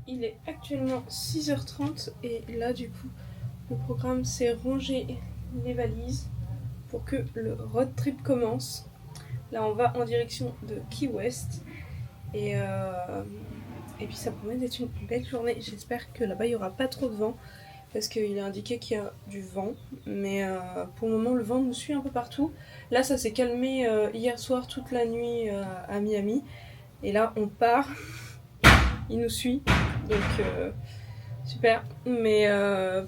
Il est actuellement 6h30 et là du coup le programme c'est ranger les valises pour que le road trip commence. Là on va en direction de Key West et puis ça promet d'être une belle journée. J'espère que là-bas il n'y aura pas trop de vent parce qu'il est indiqué qu'il y a du vent, mais pour le moment le vent nous suit un peu partout. Là ça s'est calmé hier soir toute la nuit à Miami et là on part, il nous suit. Donc super, mais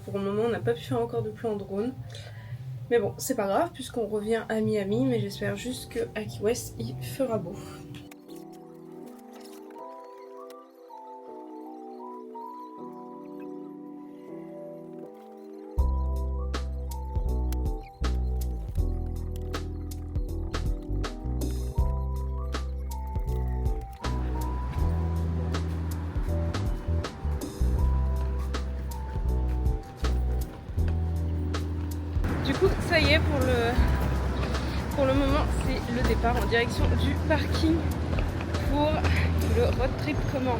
pour le moment on n'a pas pu faire encore de plan drone. Mais bon, c'est pas grave puisqu'on revient à Miami, mais j'espère juste qu'à Key West il fera beau. Du coup, ça y est, pour le moment, c'est le départ en direction du parking pour que le road trip commence.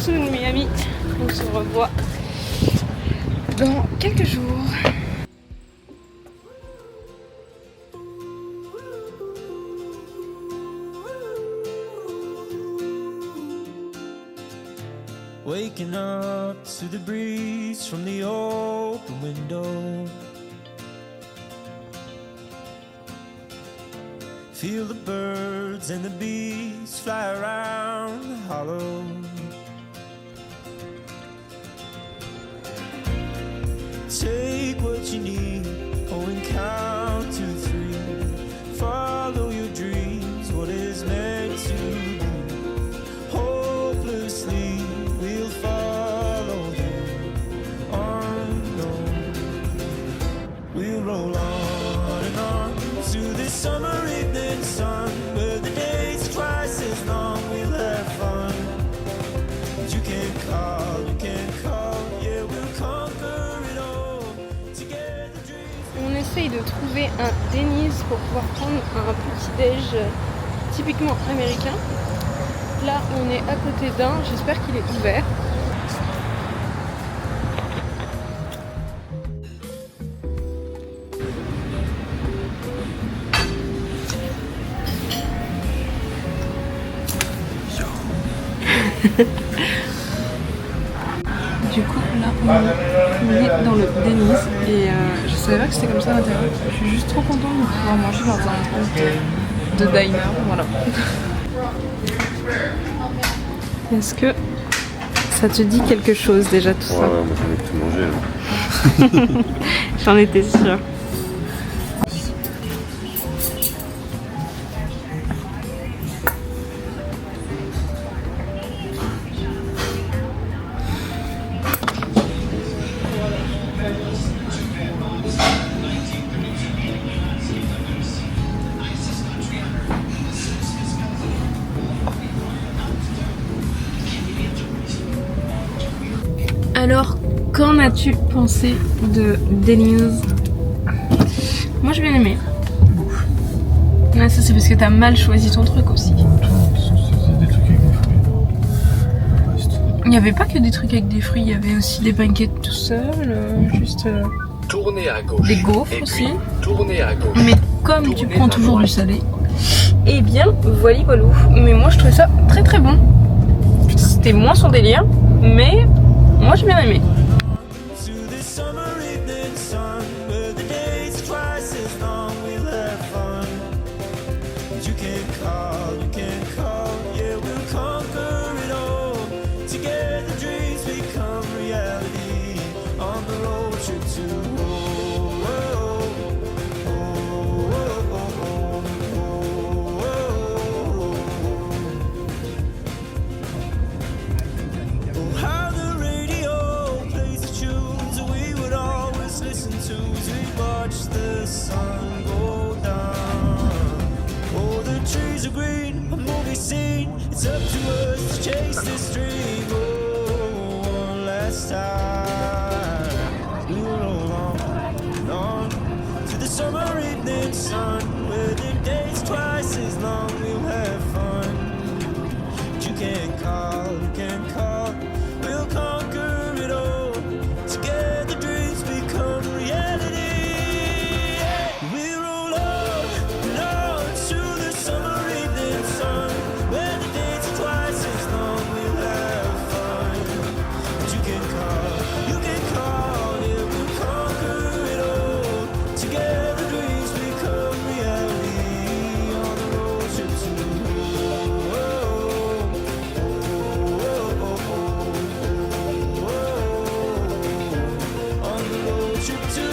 Soon Miami, on se revoit dans quelques jours. Waking up to the breeze from the open window. Feel the birds and the bees fly around the hollow. Take what you need, oh, and count to 3. Follow your dreams, what is meant to be. Hopelessly, we'll follow them unknown. We'll roll on and on to the summer evening sun, where the day's twice as long. We'll have fun. You can call, yeah, we'll conquer. On essaye de trouver un Denny's pour pouvoir prendre un petit déj typiquement américain. Là on est à côté d'un, j'espère qu'il est ouvert. Du coup là on est dans le Denny's et je savais pas que c'était comme ça à l'intérieur. Je suis juste trop contente de pouvoir manger dans un espèce de diner, voilà. Est-ce que ça te dit quelque chose déjà tout ça? Ouais, moi j'ai envie de tout manger là. J'en étais sûre. Alors, qu'en as-tu pensé de Denny's? Moi j'ai bien aimé. Ouais. Ouais, ça c'est parce que t'as mal choisi ton truc aussi. C'est des trucs avec des fruits. Il n'y avait pas que des trucs avec des fruits, il y avait aussi des pancakes tout seul, juste Tournez à gauche. des gaufres et aussi. puis tournez à gauche. Mais comme tu Tournez prends à toujours droite. du salé, eh bien voilà voilou. Mais moi je trouvais ça très très bon. C'était moins son délire, mais moi j'ai bien aimé. To this summer evening sun, where the day's twice as long, we'll have fun. You can call, yeah, we'll conquer it all. Together dreams become reality on the road trip to how the radio plays the tunes that we would always listen to as we watch the sun go down. Oh, the trees are green, a movie scene. It's up to us to chase this dream. Oh, one last time. We'll roll on to the summer evening sun, where the day's twice as long. We'll have fun. You can call, we'll conquer it all. Together dreams become reality. We roll on to the summer evening sun, where the days are twice as long. We'll have fun. You can call, yeah, we'll conquer it all. Together dreams become reality on the road trip to on the road trip to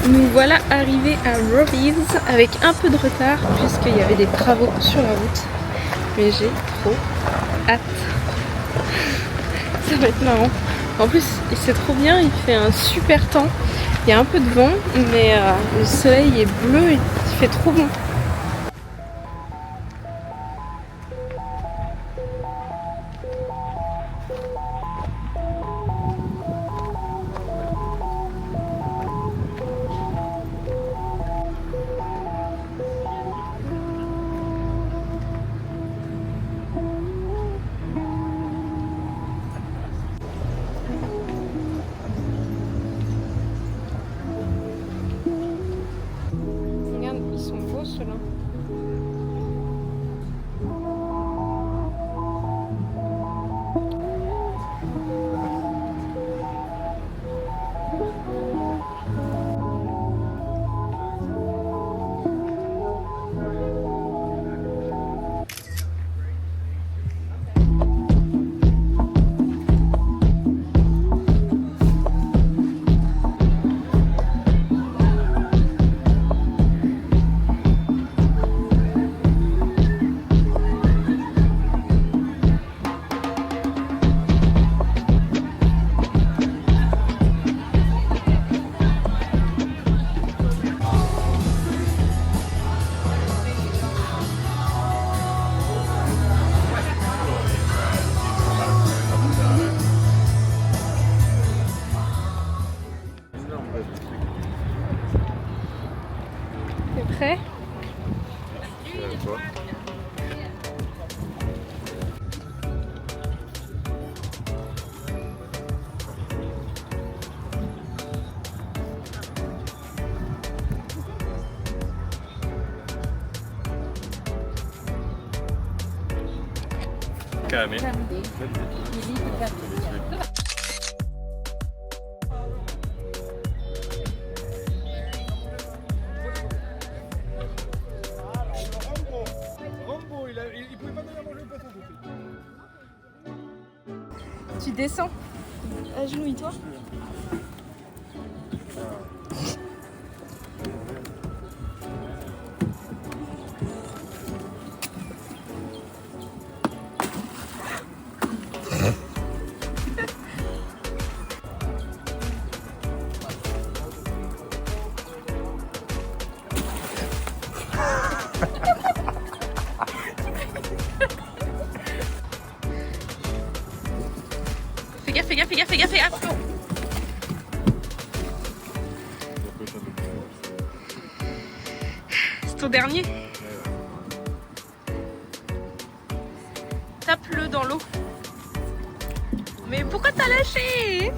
Nous voilà arrivés à Robbie's avec un peu de retard puisqu'il y avait des travaux sur la route. Mais j'ai trop hâte. Ça va être marrant. En plus, c'est trop bien, il fait un super temps. Il y a un peu de vent, mais le soleil est bleu et il fait trop bon. Regarde, ils sont beaux ceux-là. T'es prêt? Carré. Tu descends. Agenouille-toi. Fais gaffe, fais gaffe, fais gaffe, fais gaffe, fais gaffe. C'est ton dernier. Tape-le dans l'eau. Mais pourquoi t'as lâché?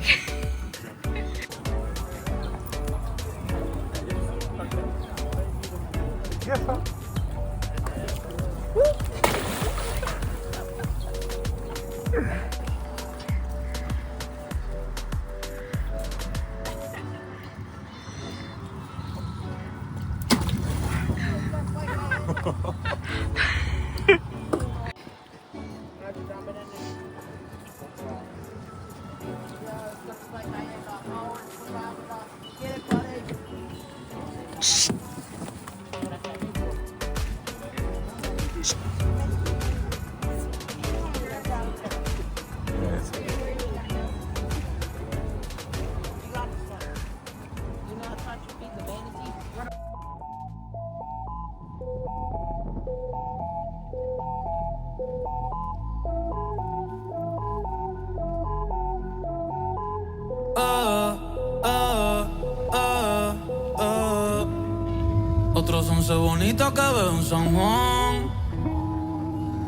Otros 11 bonitas que veo en San Juan,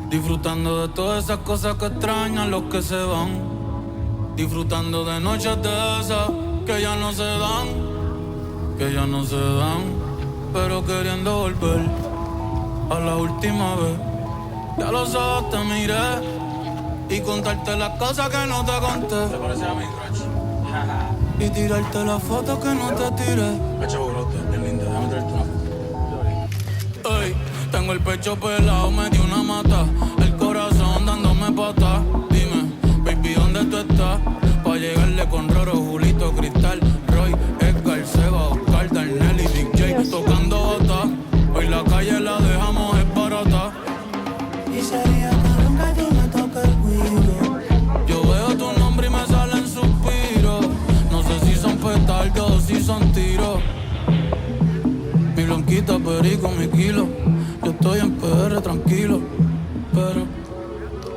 disfrutando de todas esas cosas que extrañan los que se van, disfrutando de noches de esas que ya no se dan, pero queriendo volver a la última vez. Ya los ojos te miré y contarte las cosas que no te conté. ¿Te parece a mi crush? Y tirarte las fotos que no te tiré. Pecho brote, bien linda, déjame traerte una foto. Ey, tengo el pecho pelado, me dio una mata, el corazón dándome patas. Dime, baby, ¿dónde tú estás? Pa' llegarle con Roro, Julito, Cristal, Roy, Edgar, Seba, Oscar, Darnell y Big J tocando bata. Hoy la calle la dejamos esbarata. Y sería que nunca yo me toque el cuido. Yo veo tu nombre y me salen suspiros. No sé si son petardos o si son tiros. Mi blanquita, perico, mi kilo. Yo estoy en PR tranquilo, pero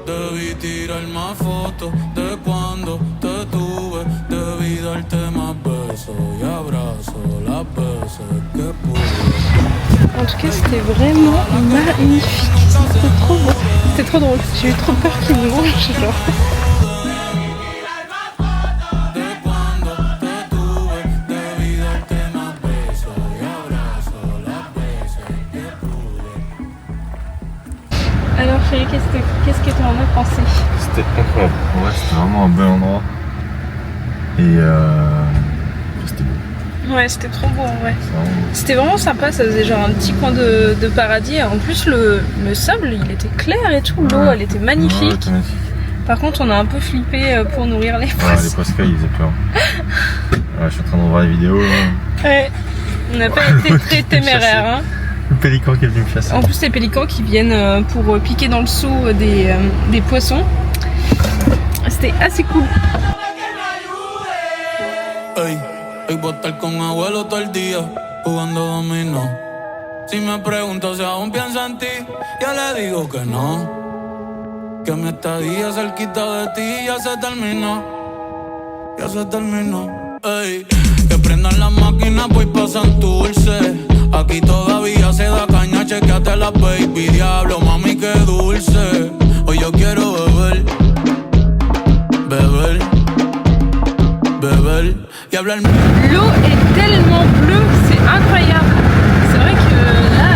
debí tirar más fotos de cuando te tuve. Debí darte más besos y abrazos las veces que pude. En tout cas, c'était vraiment magnifique. C'était trop beau. C'était trop drôle. J'ai eu trop peur qu'il me mange, genre. Alors chérie, qu'est-ce que tu en as pensé? C'était incroyable. Ouais, c'était vraiment un bel endroit. Et c'était beau. Ouais, c'était trop beau en vrai. C'est vraiment... C'était vraiment sympa, ça faisait genre un petit coin de paradis. En plus, le sable, il était clair et tout. L'eau, elle était magnifique. Ouais, c'était magnifique. Par contre, on a un peu flippé pour nourrir les Ouais, poissons. les poiscailles, ils faisaient peur. Ouais, je suis en train de voir les vidéos. Là. Ouais, on n'a pas été très téméraire. Hein. Le pélican qui est venu me chasser. En plus, les pélicans qui viennent pour piquer dans le seau des poissons. C'était assez cool. Ey, hoy voy a estar con abuelo todo el día, jugando dominó. Si me pregunto si aún piensa en ti, ya le digo que no. Que mi estadía cerquita de ti ya se terminó. Ya se terminó. Ey, que prendan las máquinas, voy pa' Santurce. Aquí todavía se da caña, chequeate la baby. Diablo, mami, qué dulce. Hoy yo quiero beber, beber, beber y hablar. L'eau est tellement bleue, c'est incroyable. C'est vrai que là,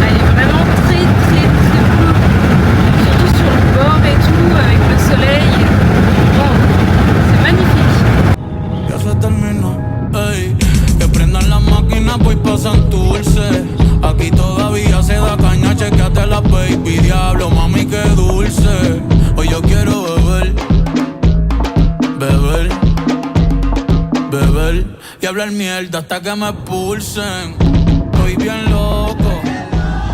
elle est vraiment très très très bleue. Surtout sur le bord et tout, avec le soleil. Bon, c'est magnifique. Ya se terminó, ey. Que prendan las máquinas, voy pa' Santurce. Aquí todavía se da caña, chequeate la baby. Diablo, mami, qué dulce. Hoy yo quiero beber, mierda hasta que me expulsen. Estoy bien loco,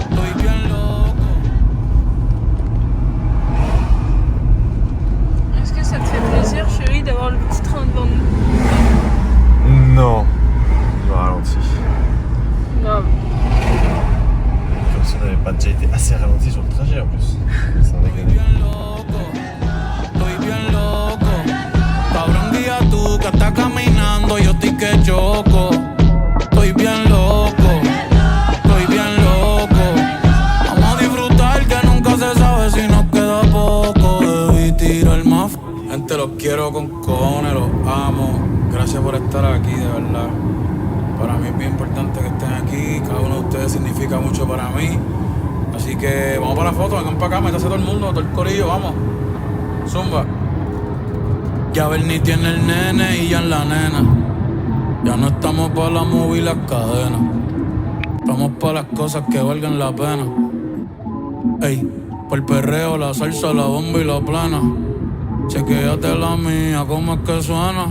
estoy bien loco. Est-ce que ça te fait plaisir, chérie, d'avoir le petit train devant nous? Non, il m'a ralenti. Non. Comme si on n'avait pas déjà été assez ralenti sur le trajet en plus. Ça en Estoy bien loco, estoy bien loco. Cabrón, guía tú que estás caminando, yo estoy que choco. Estoy bien loco, estoy bien loco. Vamos a disfrutar que nunca se sabe si nos queda poco. Debí tirar más. Gente, los quiero con cojones, los amo. Gracias por estar aquí, de verdad. Para mí es bien importante que estén aquí. Cada uno de ustedes significa mucho para mí. Así que vamos para la foto, vengan para acá, métase todo el mundo, todo el corillo, vamos. Zumba. Ya Bernie tiene el nene y ya en la nena. Ya no estamos para la movie y las cadenas. Estamos para las cosas que valgan la pena. Ey, por el perreo, la salsa, la bomba y la plana. Chequéate la mía, cómo es que suena.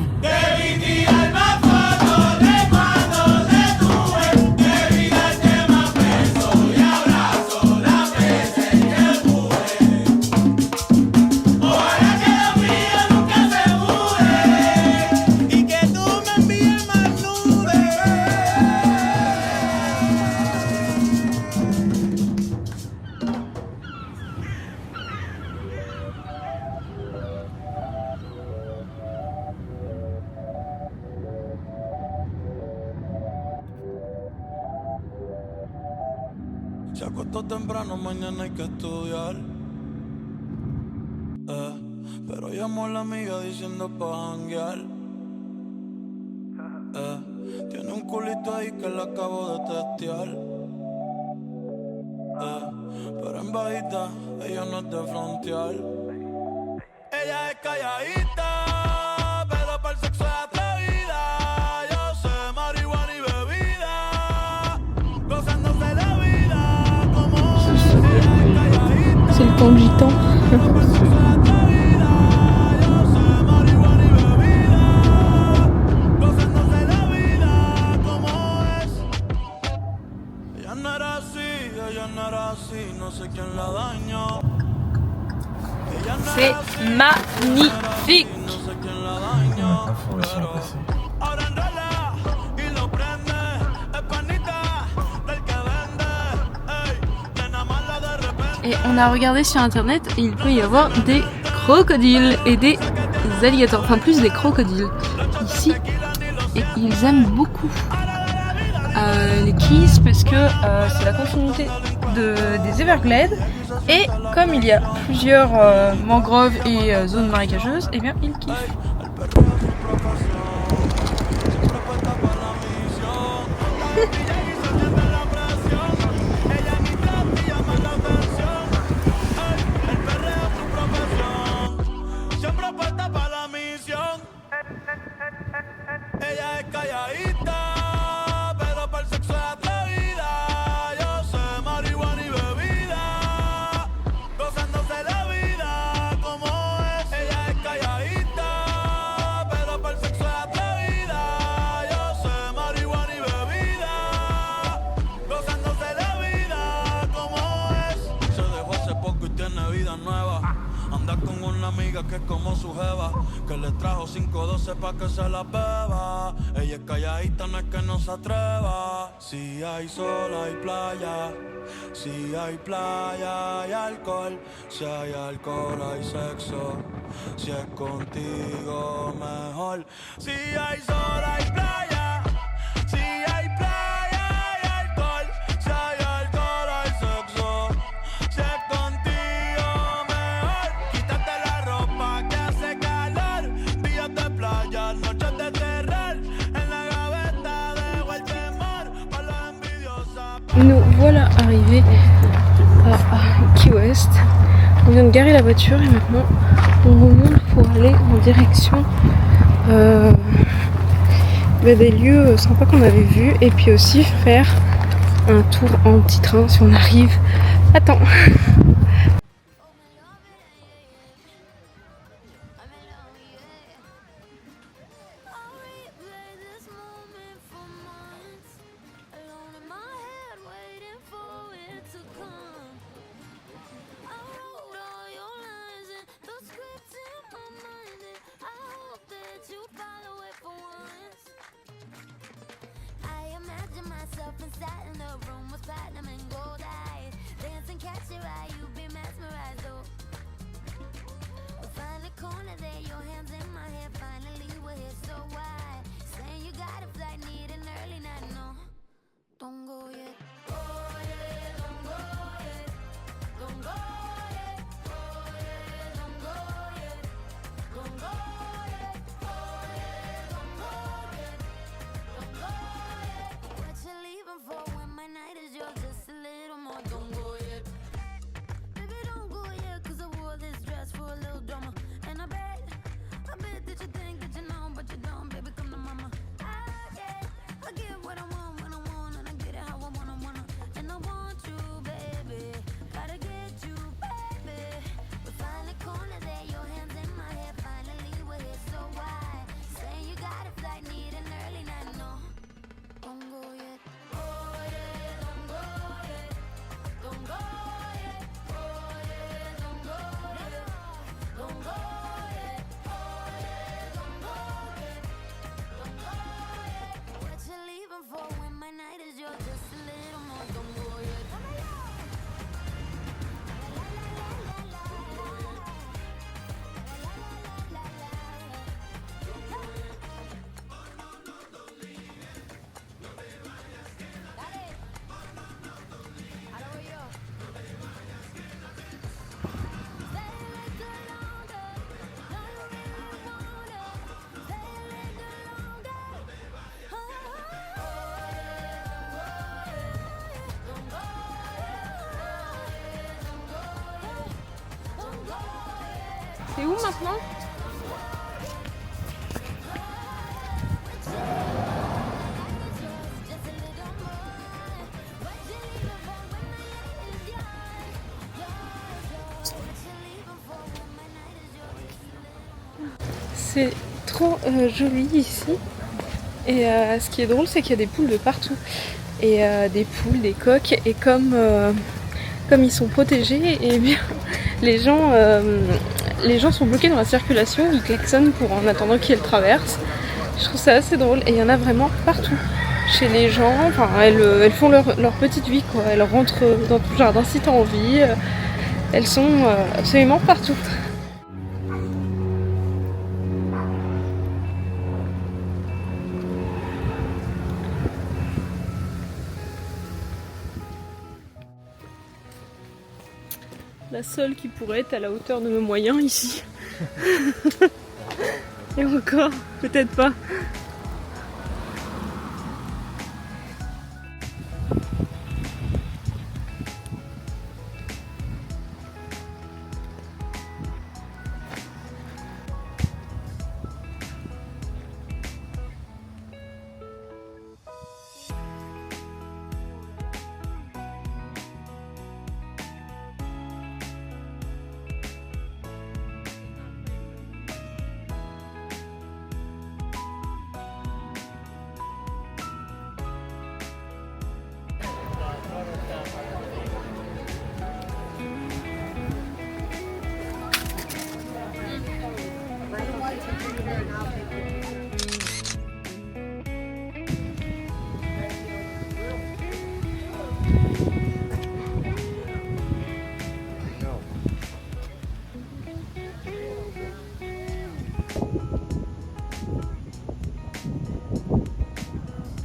Se acostó temprano, mañana hay que estudiar. Pero llamó a la amiga diciendo pa' janguear. Tiene un culito ahí que le acabo de testear. Pero en bajita, ella no es de frontear. Ella es calladita, pero para el sexo es atrevida. Yo sé marihuana y bebida, gozándose la vida como es. C'est le temps du temps. No sé quién la dañó. C'est magnifique. No sé quién la dañó. Information passée. Ahora enrola y lo prende. Es panita del que vende. Ey, nena mala de repente. Et on a regardé sur internet et il peut y avoir des crocodiles et des alligators, enfin plus des crocodiles ici, et ils aiment beaucoup les Keys parce que c'est la continuité des Everglades, et comme il y a plusieurs mangroves et zones marécageuses, et bien ils kiffent. Ella es calladita, pero para el sexo es atrevida. Yo sé marihuana y bebida, gozándose la vida como es. Ella es calladita, pero para el sexo es atrevida. Yo sé marihuana y bebida, gozándose la vida como es. Se dejó hace poco y tiene vida nueva. Anda con una amiga que es como su jeva, que le trajo 512 pa' que se la beba. Ella es calladita, no es que no se atreva. Si hay sol, hay playa. Si hay playa, hay alcohol. Si hay alcohol, hay sexo. Si es contigo, mejor. Si hay sol, hay playa. Si hay playa, hay alcohol. Si hay alcohol, hay sexo. Si es contigo, mejor. Quítate la ropa que hace calor. Días de playa, noches de terror. En la gaveta dejo el temor para las envidiosas. Nous voilà arrivés à Key West. On vient de garer la voiture et maintenant on remonte pour aller en direction des lieux sympas qu'on avait vus, et puis aussi faire un tour en petit train si on arrive à temps. T'es où maintenant? C'est trop joli ici. Et ce qui est drôle, c'est qu'il y a des poules de partout. Et des poules, des coqs. Et comme ils sont protégés, et bien les gens sont bloqués dans la circulation. Ils klaxonnent en attendant qu'ils traversent. Je trouve ça assez drôle. Et il y en a vraiment partout. Chez les gens, enfin, elles font leur petite vie, quoi. Elles rentrent dans tout jardin si t'as envie. Elles sont absolument partout. La seule qui pourrait être à la hauteur de mes moyens ici. Et encore, peut-être pas.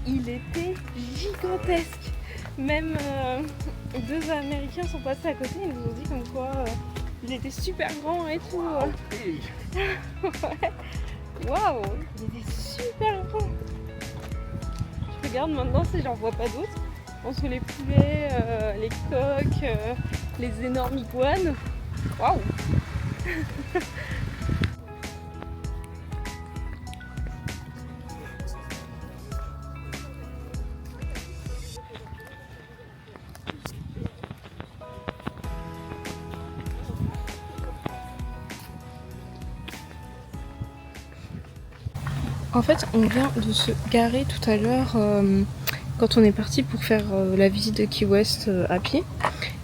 Il était gigantesque. Même deux Américains sont passés à côté, ils nous ont dit comme quoi il était super grand et tout. Ouais. Waouh, il était super grand. Je regarde maintenant si j'en vois pas d'autres. Entre les poulets, les coqs, les énormes iguanes. Waouh. En fait, on vient de se garer tout à l'heure quand on est parti pour faire la visite de Key West à pied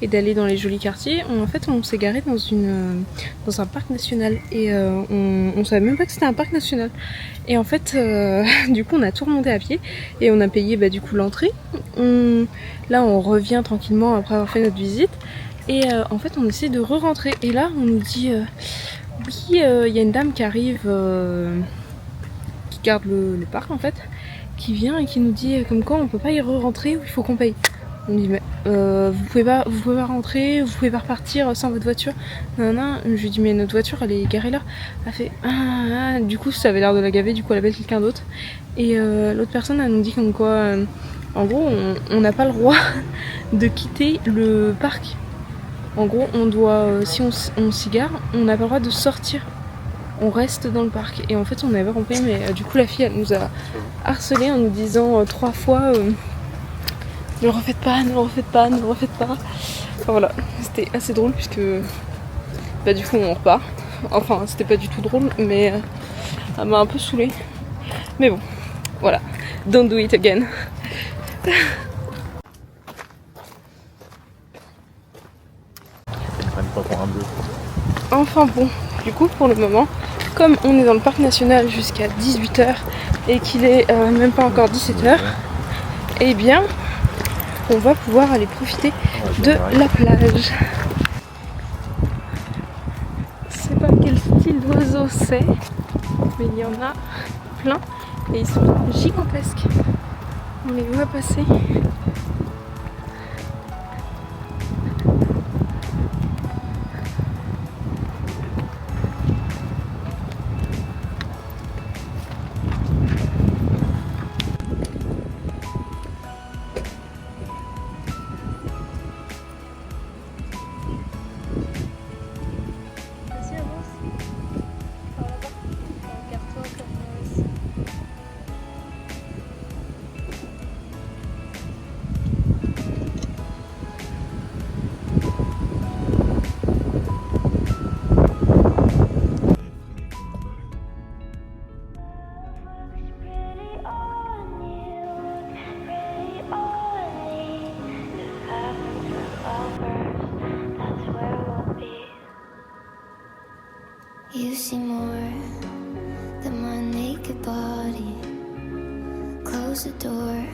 et d'aller dans les jolis quartiers. En fait, on s'est garé dans un parc national et on savait même pas que c'était un parc national. Et en fait, du coup, on a tout remonté à pied et on a payé du coup l'entrée. Là, on revient tranquillement après avoir fait notre visite et en fait, on essaie de re-rentrer. Et là, on nous dit oui, il y a une dame qui arrive. Garde le parc en fait, qui vient et qui nous dit comme quoi on peut pas y re-rentrer ou il faut qu'on paye. On dit mais vous pouvez pas rentrer, vous pouvez pas repartir sans votre voiture. Non, je lui dis mais notre voiture elle est garée là. Elle fait du coup ça avait l'air de la gaver, du coup elle appelle quelqu'un d'autre. Et l'autre personne elle nous dit comme quoi en gros on n'a pas le droit de quitter le parc. En gros on doit si on s'y gare, on n'a pas le droit de sortir. On reste dans le parc et en fait on avait compris mais du coup la fille elle nous a harcelé en nous disant 3 fois ne le refaites pas, ne le refaites pas, ne le refaites pas. Enfin voilà, c'était assez drôle puisque du coup on repart. Enfin c'était pas du tout drôle mais elle m'a un peu saoulée. Mais bon, voilà, don't do it again. Enfin bon, du coup pour le moment, comme on est dans le parc national jusqu'à 18h et qu'il est même pas encore 17h, eh bien on va pouvoir aller profiter de la plage. Je sais pas quel style d'oiseau c'est, mais il y en a plein et ils sont gigantesques. On les voit passer. You see more than my naked body. Close the door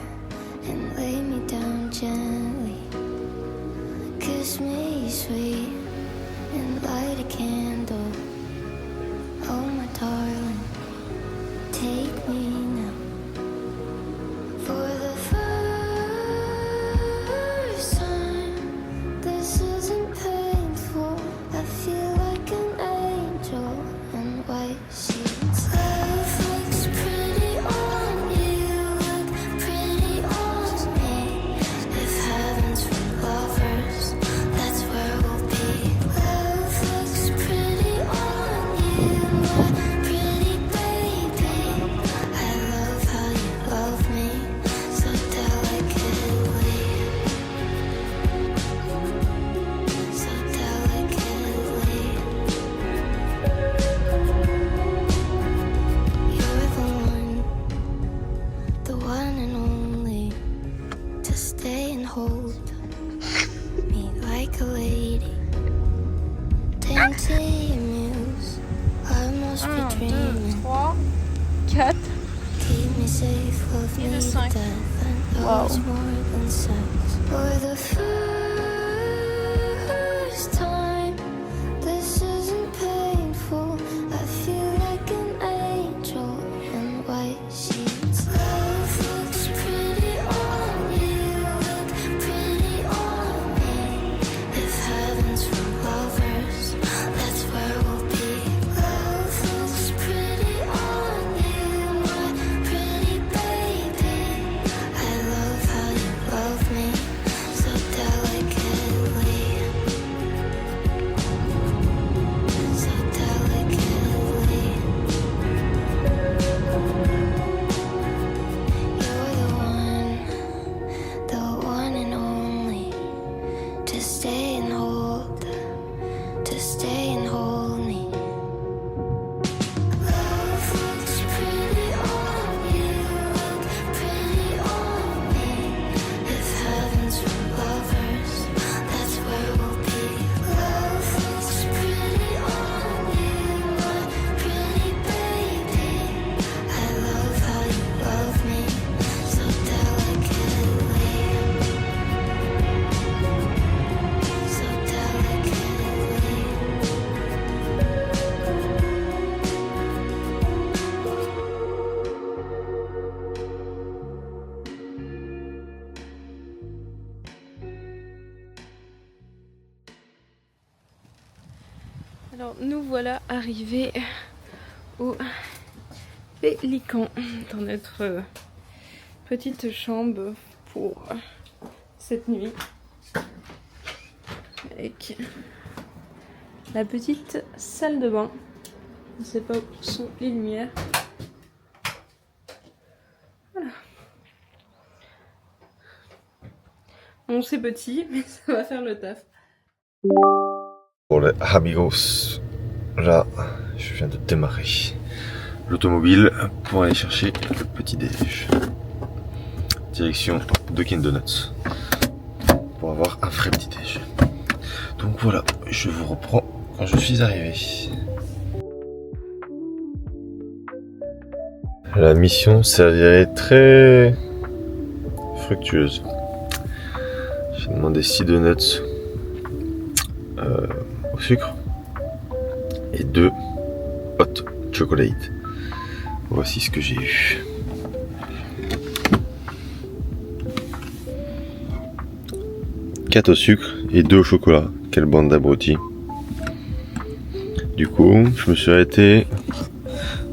and lay me down gently. Kiss me sweet and light a candle. Oh my darling, take me now. For the first time, this isn't painful. I feel like an angel in white sheets. Love looks pretty on you, look pretty on me. If heaven's for lovers, that's where we'll be. Love looks pretty on you, my pretty baby. I love how you love me so delicately, so delicately. You're the one and only, to stay and hold me like a lady. Dainty muse, I must be 1, 2, dreaming. 3, 4. Keep me safe, love me to cinq. death, and Wow. those more than sex. For the first time, this isn't painful. I feel like an angel in white sheets. Love looks pretty on you, look pretty on me. If heaven's for lovers, that's where we'll be. Love looks pretty on you, my pretty baby. I love how you love me so delicately, so delicately. You're the one and only, to stay and hold me. Love looks pretty on you, look pretty on me. If heaven's for lovers, that's where we'll be. Love looks pretty on you, my pretty baby. I love how you love me so delicately, so delicately. Alors nous voilà arrivés au Pélican, dans notre petite chambre pour cette nuit, avec la petite salle de bain. Je ne sais pas où sont les lumières. Voilà. Bon, c'est petit, mais ça va faire le taf. Pour les amigos, là, je viens de démarrer l'automobile pour aller chercher le petit déj. Direction Dunkin' Donuts pour avoir un vrai petit déj. Donc voilà, je vous reprends quand je suis arrivé. La mission s'avérait très fructueuse. J'ai demandé 6 donuts au sucre et 2 hot chocolate. Voici ce que j'ai eu. Quatre au sucre et 2 au chocolat. Quelle bande d'abrutis. Du coup, je me suis arrêté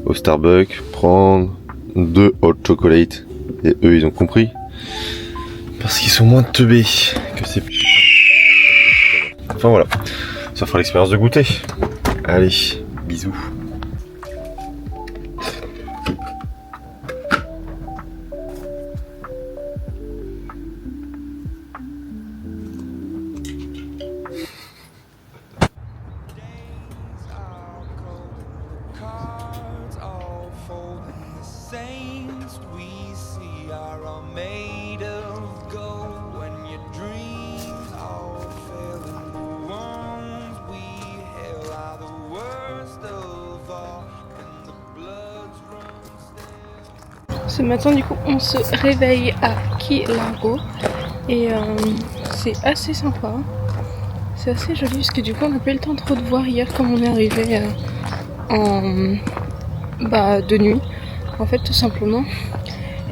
au Starbucks prendre 2 hot chocolate et eux ils ont compris parce qu'ils sont moins teubés que ces. Enfin voilà, ça fera l'expérience de goûter. Allez, bisous. Cards all fold, and the saints we see are all made of gold. When your dreams all fail, and the ones we hail are the worst of Ce matin du coup on se réveille à Key Largo et c'est assez sympa. C'est assez joli parce que du coup on n'a pas eu le temps trop de voir hier comme on est arrivé de nuit en fait tout simplement.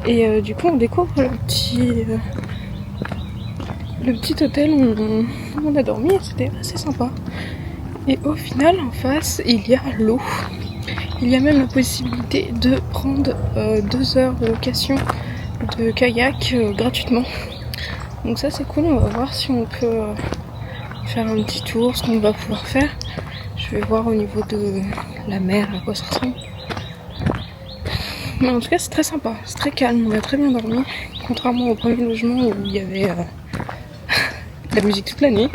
Et du coup on découvre le petit hôtel où on a dormi et c'était assez sympa. Et au final en face il y a l'eau. Il y a même la possibilité de prendre 2 heures de location de kayak gratuitement. Donc ça c'est cool, on va voir si on peut faire un petit tour, ce qu'on va pouvoir faire. Je vais voir au niveau de la mer à quoi ça ressemble. Mais en tout cas c'est très sympa, c'est très calme, on a très bien dormi. Contrairement au premier logement où il y avait de la musique toute la nuit.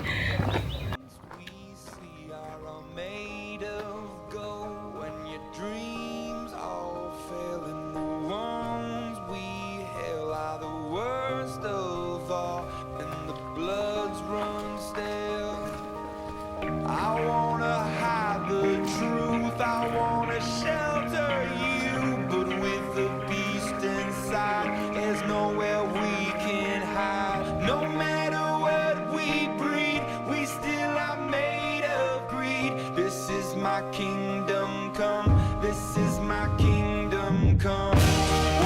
My kingdom come, this is my kingdom come.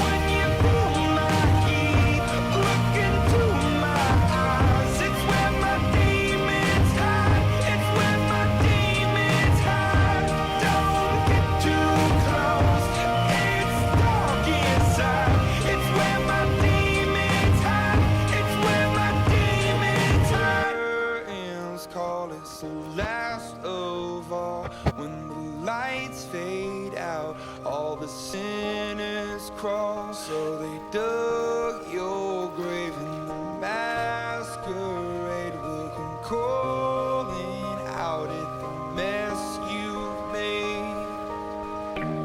When you pull my key, look into my eyes, it's where my demons hide, it's where my demons hide. Don't get too close, it's dark inside, it's where my demons hide, it's where my demons hide. Curtains call it the last of all. When the lights fade out, all the sinners crawl. So they dug your grave and the masquerade will come calling out at the mess you've made.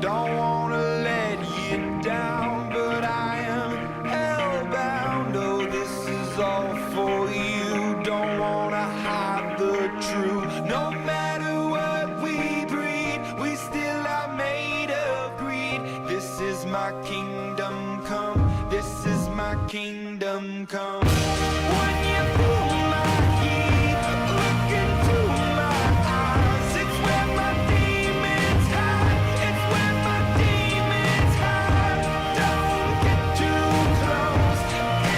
Don't wanna let you down, but I am hellbound. Oh, this is all for you. Don't wanna hide the truth. No matter what we breed, we still are made of greed. This is my kingdom come, this is my kingdom come. When you pull my key, look into my eyes, it's where my demons hide, it's where my demons hide. Don't get too close,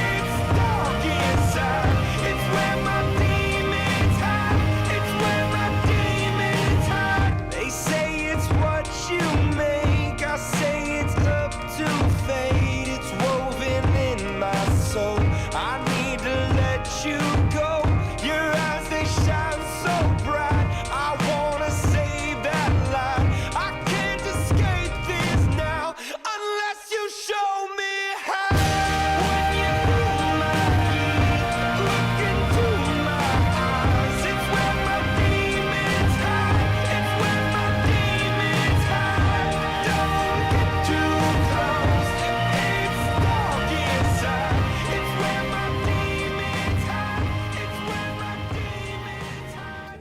it's dark inside, it's where my demons hide, it's where my demons hide. They say it's what you make, I say it's up to fate. It's woven in my soul, I need to let you go. Your eyes, they shine so bright, I wanna save that light. I can't escape this now, unless you show me how. When you pull my key, look into my eyes, it's where my demons hide, it's where my demons hide. Don't get too close, it's dark inside, it's where my demons hide, it's where my demons hide.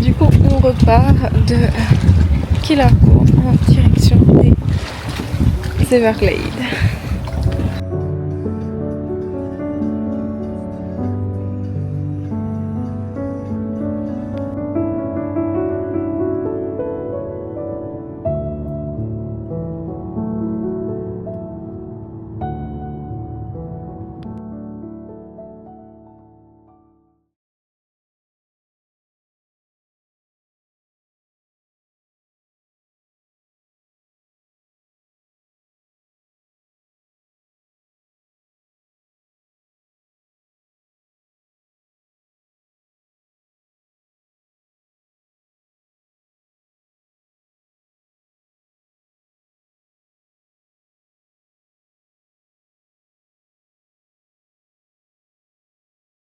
Du coup on repart de Key Largo en direction des Everglades.